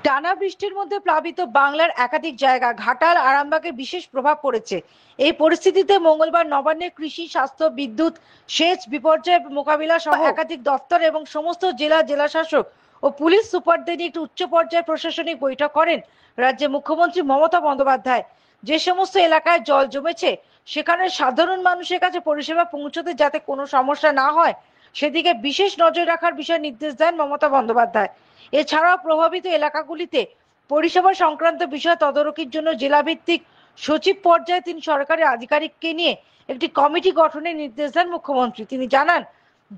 টানা বৃষ্টির মধ্যে প্লাবিত বাংলার একাধিক জায়গা, ঘাটাল আরামবাগে বিশেষ প্রভাব পড়েছে। এই পরিস্থিতিতে মঙ্গলবার নবান্নে কৃষি, স্বাস্থ্য, বিদ্যুৎ, সেচ, বিপর্যয় মোকাবিলা সহ একাধিক দপ্তর এবং সমস্ত জেলাশাসক ও পুলিশ সুপারদের নিয়ে একটি উচ্চ পর্যায়ের প্রশাসনিক বৈঠক করেন রাজ্যের মুখ্যমন্ত্রী মমতা বন্দ্যোপাধ্যায়। যে সমস্ত এলাকায় জল জমেছে সেখানে সাধারণ মানুষের কাছে পরিষেবা পৌঁছতে যাতে কোনো সমস্যা না হয় সেদিকে বিশেষ নজর রাখার বিষয়ে নির্দেশ দেন মমতা বন্দ্যোপাধ্যায়। এছাড়াও প্রভাবিত এলাকাগুলিতে পরিষেবা সংক্রান্ত বিষয় তদারকির জন্য জেলাভিত্তিক সচিব পর্যায়ে তিনি সরকারি আধিকারিককে নিয়ে একটি কমিটি গঠনের নির্দেশ দেন মুখ্যমন্ত্রী। তিনি জানান,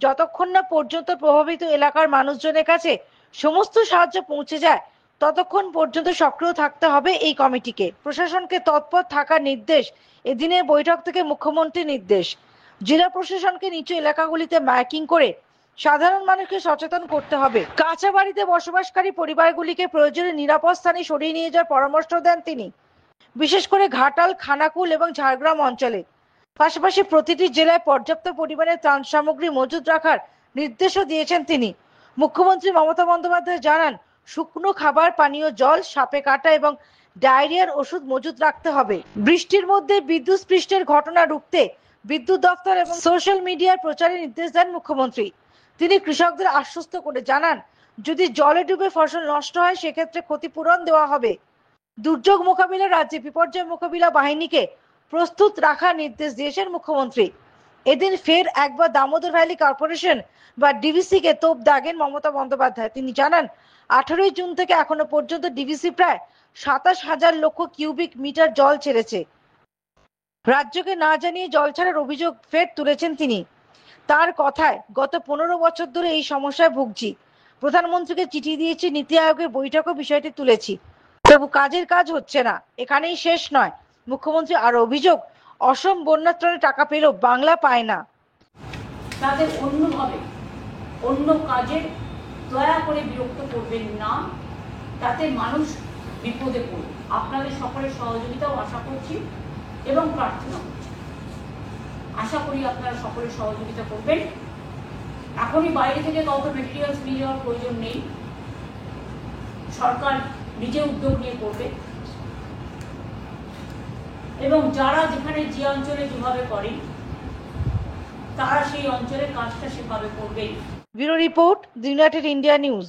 যতক্ষণ না পর্যন্ত প্রভাবিত এলাকার মানুষজনের কাছে সমস্ত সাহায্য পৌঁছে যায় ততক্ষণ পর্যন্ত সক্রিয় থাকতে হবে এই কমিটিকে। প্রশাসনকে তৎপর থাকার নির্দেশ এদিনের বৈঠক থেকে মুখ্যমন্ত্রীর নির্দেশ। জেলা প্রশাসনকে নিচু এলাকাগুলিতে মাইকিং করে সাধারণ মানুষকে সচেতন করতে হবে। কাঁচা বাড়িতে বসবাসকারী পরিবারগুলিকে প্রয়োজনে নিরাপদ স্থানে সরিয়ে নিয়ে যাওয়ার পরামর্শ দেন তিনি, বিশেষ করে ঘাটাল, খানাকুল এবং ঝাড়গ্রাম অঞ্চলে। পাশাপাশি প্রতিটি জেলায় পর্যাপ্ত পরিমাণে ত্রাণ সামগ্রী মজুত রাখার নির্দেশও দিয়েছেন তিনি। মুখ্যমন্ত্রী মমতা বন্দ্যোপাধ্যায় জানান, শুকনো খাবার, পানীয় জল, সাপে কাটা এবং ডায়রিয়ার ওষুধ মজুত রাখতে হবে। বৃষ্টির মধ্যে বিদ্যুৎ স্পৃষ্টের ঘটনা রুখতে বিদ্যুৎ দপ্তর এবং সোশ্যাল মিডিয়ার প্রচারে নির্দেশ দেন মুখ্যমন্ত্রী। তিনি কৃষকদের আশ্বস্ত করে জানান, যদি জলে ডুবে ফসল নষ্ট হয় সেক্ষেত্রে ক্ষতিপূরণ দেওয়া হবে। দুর্যোগ মোকাবিলা রাজ্যে বিপর্যয় মোকাবিলা বাহিনীকে প্রস্তুত রাখার নির্দেশ দিয়েছেন মুখ্যমন্ত্রী। এদিন ফের একবার দামোদর ভ্যালি কর্পোরেশন বা ডিভিসি কে তোপ দাগেন মমতা বন্দ্যোপাধ্যায়। তিনি জানান, 18 জুন থেকে এখনো পর্যন্ত ডিভিসি প্রায় 27,000 লক্ষ কিউবিক মিটার জল ছেড়েছে। রাজ্যকে না জানিয়ে জল ছাড়ার অভিযোগ ফের তুলেছেন তিনি। তার কথায়, গত 15 বছর ধরে এই সমস্যায় ভুগছি। প্রধানমন্ত্রীকে চিঠি দিয়েছি, নীতি আয়োগের বৈঠকও বিষয়টি তুলেছি, তবু কাজের কাজ হচ্ছে না। এখানেই শেষ নয়। মুখ্যমন্ত্রী আরো অভিযোগ, অসম বন্যাত্রাণে টাকা পেলেও বাংলা পায় না। তাদের অন্যভাবে অন্য কাজে দয়া করে বিরক্ত করবেন না, তাতে মানুষ বিপদে পড়বে। আপনাদের সকলের সহযোগিতাও আশা করছি এবং প্রার্থনা করছি। আশা করি আপনারা সকলের সহযোগিতা করবেন। এখনই বাইরে থেকে কাউকে মেটেরিয়ালস নিয়ে যাওয়ার প্রয়োজন নেই, সরকার নিজে উদ্যোগ নিয়ে করবে এবং যারা যেখানে যে অঞ্চলে যেভাবে করেন তারা সেই অঞ্চলের কাজটা সেভাবে করবেই। Bureau report, United India news.